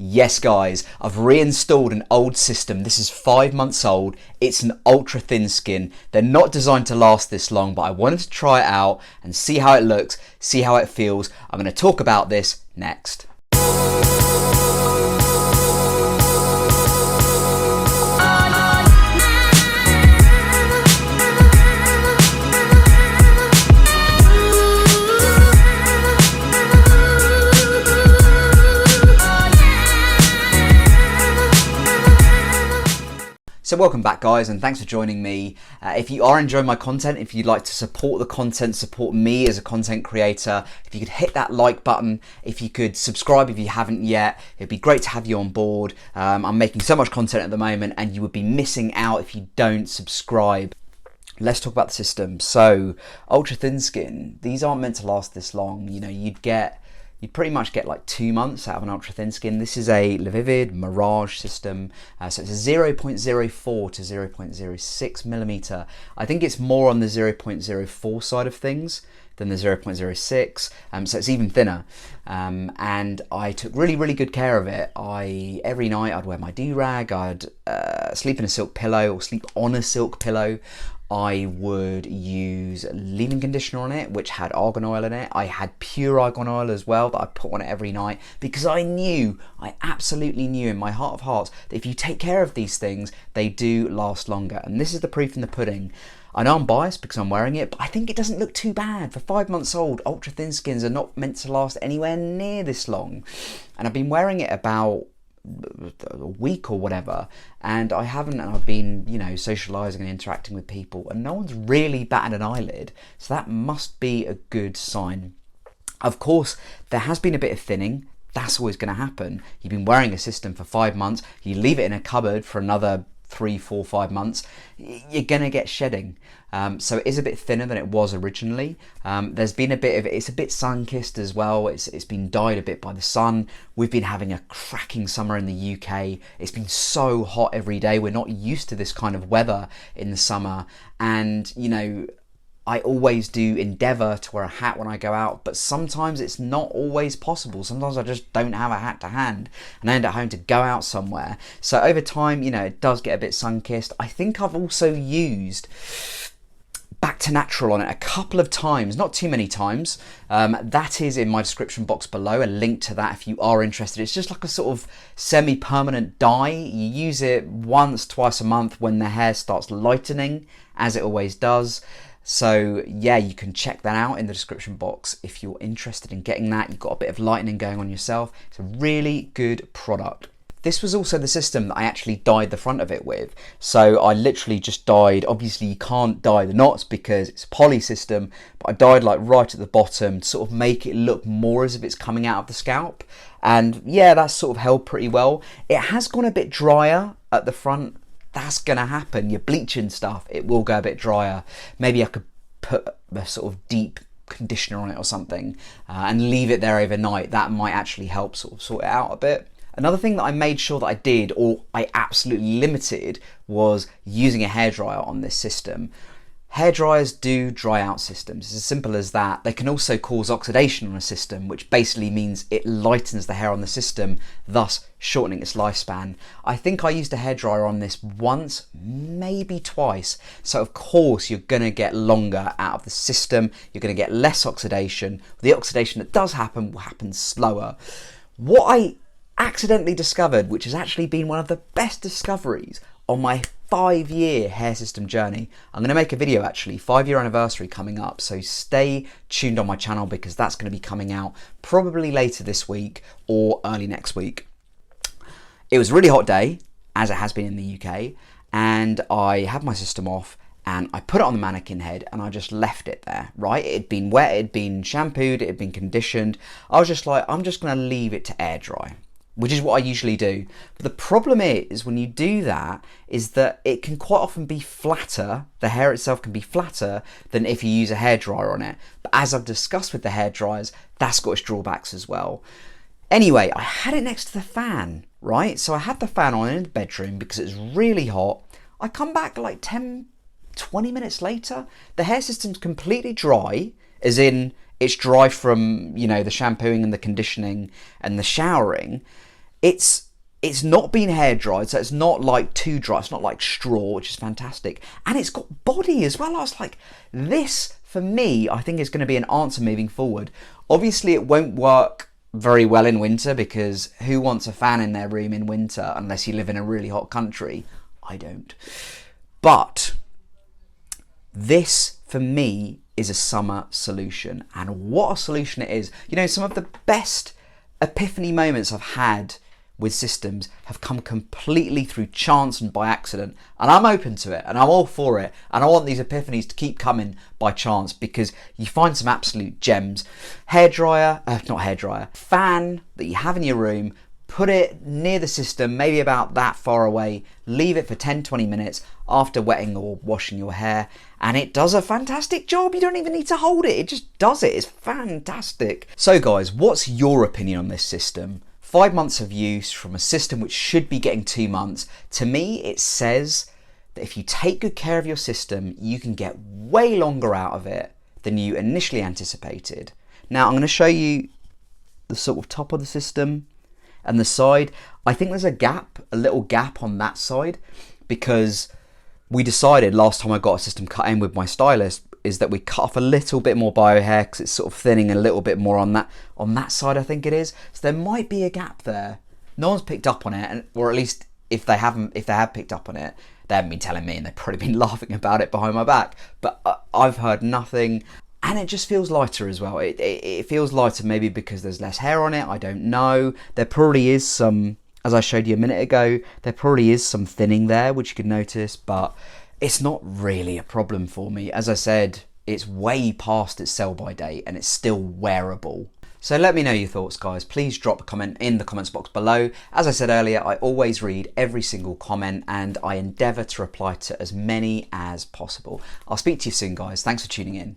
Yes guys, I've reinstalled an old system. This is 5 months old. It's an ultra thin skin. They're not designed to last this long, but I wanted to try it out and see how it looks, see how it feels. I'm going to talk about this next. So welcome back guys, and thanks for joining me. If you are enjoying my content, if you'd like to support the content, support me as a content creator, if you could hit that like button, if you could subscribe if you haven't yet, it'd be great to have you on board. I'm making so much content at the moment and you would be missing out if you don't subscribe. Let's talk about the system. So ultra thin skin, these aren't meant to last this long. You know, you'd pretty much get like 2 months out of an ultra thin skin. This is a Levivid Mirage system. So it's a 0.04 to 0.06 millimeter. I think it's more on the 0.04 side of things than the 0.06. So it's even thinner. And I took really good care of it. Every night I'd wear my do-rag, I'd sleep in a silk pillow or sleep on a silk pillow. I would use leave-in conditioner on it, which had argan oil in it. I had pure argan oil as well that I put on it every night because I absolutely knew in my heart of hearts that if you take care of these things, they do last longer. And this is the proof in the pudding. I know I'm biased because I'm wearing it, but I think it doesn't look too bad. For 5 months old, ultra thin skins are not meant to last anywhere near this long. And I've been wearing it about a week or whatever, and I've been, you know, socializing and interacting with people, and no one's really batted an eyelid, so that must be a good sign. Of course, there has been a bit of thinning. That's always going to happen. You've been wearing a system for 5 months, you leave it in a cupboard for another 3, 4, 5 months, you're gonna get shedding. So it is a bit thinner than it was originally. There's been it's a bit sun-kissed as well. It's been dyed a bit by the sun. We've been having a cracking summer in the UK. It's been so hot every day. We're not used to this kind of weather in the summer. And, you know, I always do endeavour to wear a hat when I go out, but sometimes it's not always possible. Sometimes I just don't have a hat to hand and I end up having to go out somewhere. So over time, you know, it does get a bit sun-kissed. I think I've also used Back to Natural on it a couple of times, not too many times. That is in my description box below, a link to that if you are interested. It's just like a sort of semi-permanent dye. You use it once, twice a month when the hair starts lightening, as it always does. So yeah, you can check that out in the description box if you're interested in getting that. You've got a bit of lightening going on yourself. It's a really good product. This was also the system that I actually dyed the front of it with. So I literally just dyed, obviously you can't dye the knots because it's a poly system, but I dyed like right at the bottom to sort of make it look more as if it's coming out of the scalp. And yeah, that's sort of held pretty well. It has gone a bit drier at the front. That's gonna happen. You're bleaching stuff, it will go a bit drier. Maybe I could put a sort of deep conditioner on it or something and leave it there overnight. That might actually help sort of sort it out a bit. Another thing that I made sure that I did, or I absolutely limited, was using a hairdryer on this system. Hairdryers do dry out systems. It's as simple as that. They can also cause oxidation on a system, which basically means it lightens the hair on the system, thus shortening its lifespan. I think I used a hairdryer on this once, maybe twice. So of course you're gonna get longer out of the system. You're gonna get less oxidation. The oxidation that does happen will happen slower. What I accidentally discovered, which has actually been one of the best discoveries on my 5-year hair system journey. I'm going to make a video actually, 5-year anniversary coming up, so stay tuned on my channel because that's going to be coming out probably later this week or early next week. It was a really hot day, as it has been in the UK, and I had my system off and I put it on the mannequin head and I just left it there, right? It had been wet, it had been shampooed, it had been conditioned. I was just like, I'm just going to leave it to air dry, which is what I usually do. But the problem is when you do that is that it can quite often be flatter, the hair itself can be flatter than if you use a hairdryer on it. But as I've discussed with the hairdryers, that's got its drawbacks as well. Anyway, I had it next to the fan, right? So I had the fan on in the bedroom because it was really hot. I come back like 10, 20 minutes later, the hair system's completely dry, as in it's dry from, you know, the shampooing and the conditioning and the showering. It's not been hair dried, so it's not like too dry, it's not like straw, which is fantastic. And it's got body as well. I was like, this for me, I think is going to be an answer moving forward. Obviously it won't work very well in winter, because who wants a fan in their room in winter unless you live in a really hot country? I don't. But this for me is a summer solution, and what a solution it is. You know, some of the best epiphany moments I've had with systems have come completely through chance and by accident, and I'm open to it and I'm all for it, and I want these epiphanies to keep coming by chance, because you find some absolute gems. Fan that you have in your room, put it near the system, maybe about that far away, leave it for 10-20 minutes after wetting or washing your hair, and it does a fantastic job. You don't even need to hold it, it just does it. It's fantastic. So guys, what's your opinion on this system? 5 months of use from a system which should be getting 2 months. To me, it says that if you take good care of your system, you can get way longer out of it than you initially anticipated. Now, I'm going to show you the sort of top of the system and the side. I think there's a little gap on that side, because we decided last time I got a system cut in with my stylist is that we cut off a little bit more bio hair, because it's sort of thinning a little bit more on that side, I think it is. So there might be a gap there. No one's picked up on it, or at least if they have picked up on it, they haven't been telling me, and they've probably been laughing about it behind my back. But I've heard nothing, and it just feels lighter as well. It feels lighter, maybe because there's less hair on it, I don't know. There probably is some, as I showed you a minute ago, there probably is some thinning there, which you can notice, but it's not really a problem for me. As I said, it's way past its sell-by date and it's still wearable. So let me know your thoughts, guys. Please drop a comment in the comments box below. As I said earlier, I always read every single comment and I endeavour to reply to as many as possible. I'll speak to you soon, guys. Thanks for tuning in.